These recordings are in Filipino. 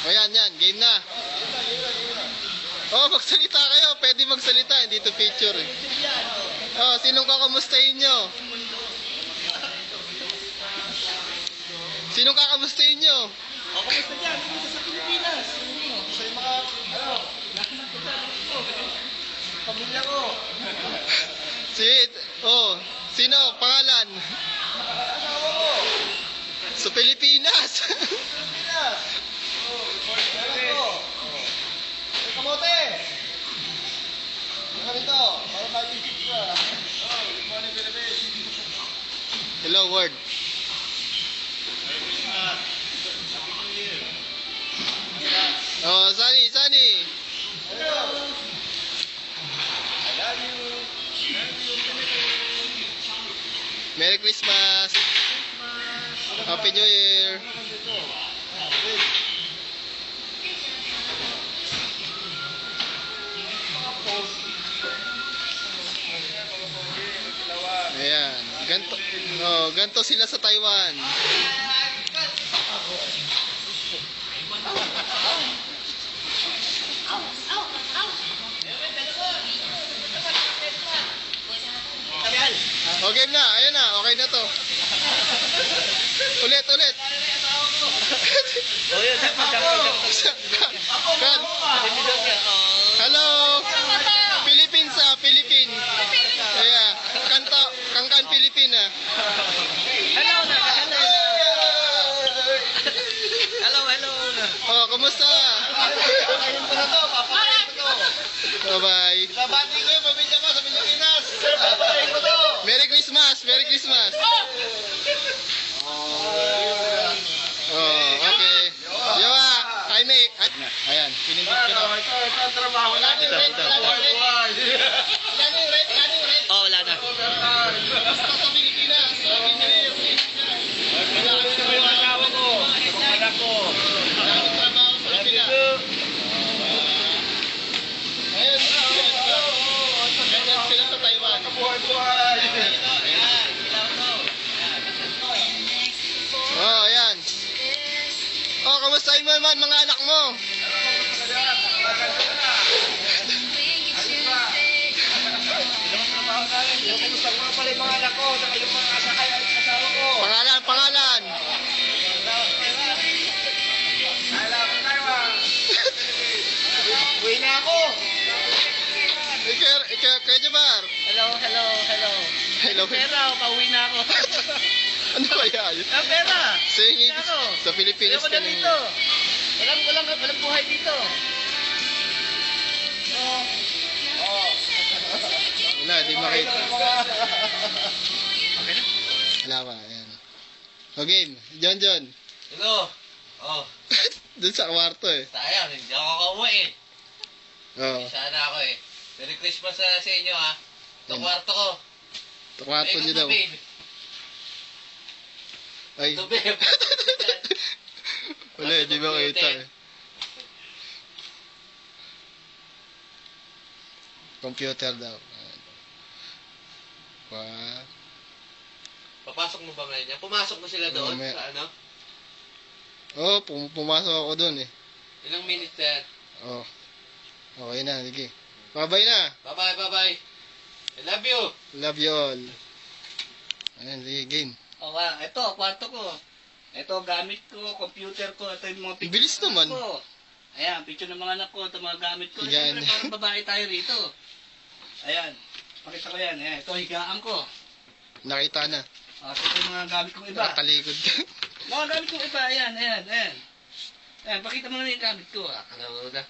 Ayan, yan. Game na. Oh, magsalita kayo. Pwede magsalita. Hindi to picture eh. Oh, sinong kakamustahin nyo? Sinong kakamustahin nyo? Ako kamusta dyan? Kamusta sa Pilipinas? Sa mga, pamilya ko. Sino? Pangalan? Asawa ko. Sa Pilipinas. Pilipinas. Kamote. Ganito. Para mag-isip ka. Good morning, Philippines. Hello, world. Oh, Sunny. Hello. I love you. Merry Christmas. Happy New Year. Ayan. Ganto sila sa Taiwan. O, game na. Ayan na. Okay na to. Ulit. Oh, yun. Kan. Hello. Philippines. Ayan. Kangkan Pilipina. Hello. Oh, kumusta? Bye-bye. Babati ko yung pamilya ko sa Pilipinas. Merry Christmas. Oh, okay. Yawa, Jaime. Ayan, pinindot ko na. Ito ang trabaho natin. Ito. Oh, wala na. Basta sa Pilipinas. Happy New Year. Wala kami sa mga asawa ko. Sa mga anak ko. Maraming trabaho sa Pilipinas. Ayun, ganyan sila sa Taiwan. Buhay-buhay. Oh, ayan. Oh, kamustahin mo naman mga anak mo? Kumusta ko na pala yung mga anak ko, saka yung mga asawa ko. Pangalan. Uwi na ako. Kaya Jabar. Hello. Hello. Pera, pauwi na ako. Ano ba yan? Pera. Sa Pilipinas ka na dito. Walang buhay dito. Wala, di makita. Okay na. Wala pa, ayan. O game, John. Hello. Oh, Doon sa kwarto eh. sayang, hindi ako kauwi eh. Oo. Sana ako eh. Merry Christmas sa inyo ha. Ito kwarto ko. Sa kwarto niyo daw. Ay. Ito babe. Wala, di makita eh. Computer daw. Papasok mo ba ngayon yan? Pumasok mo sila doon Mamaya. sa ano? Oh, pumasok ako doon eh. Ilang minutes na yan? Oh. Okay na, sige. Bye-bye na. Bye-bye. I love you. Love you all. Ayan, sige, game. O nga, ito, kwarto ko. Ito, gamit ko, computer ko. Ito yung mga picture Bilis ng naman. anak ko. Ayan, picture ng mga anak ko. Ito mga gamit ko. Higaan. Siyempre, parang babae tayo rito. Ayan, pakita ko yan. Ayan, ito, higaan ko. Nakita na. Ito yung mga gamit kong iba. Nakalikod ka. Mga gamit kong iba, ayan. Ayan, pakita mo na yung gamit ko. Kalawa na.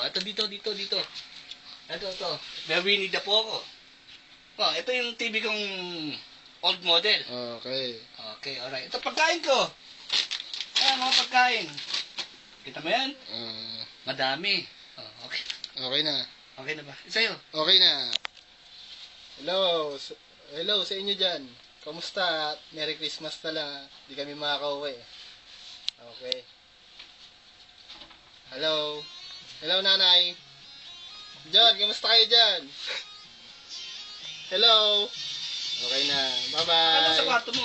Ito dito. Ito. May Winnie the Pooh ko. Ito yung TV kong old model. Okay. Okay, alright. Ito pagkain ko. Ayan, mga pagkain. Kita mo yan? Madami. Okay. Okay na. Okay na ba? Sa'yo? Okay na. Hello sa inyo dyan. Kamusta? Merry Christmas pala. Di kami makakauwi. Okay. Hello, nanay. John, kamusta kayo dyan? Hello. Okay na. Bye-bye. Ano sa kwarto mo?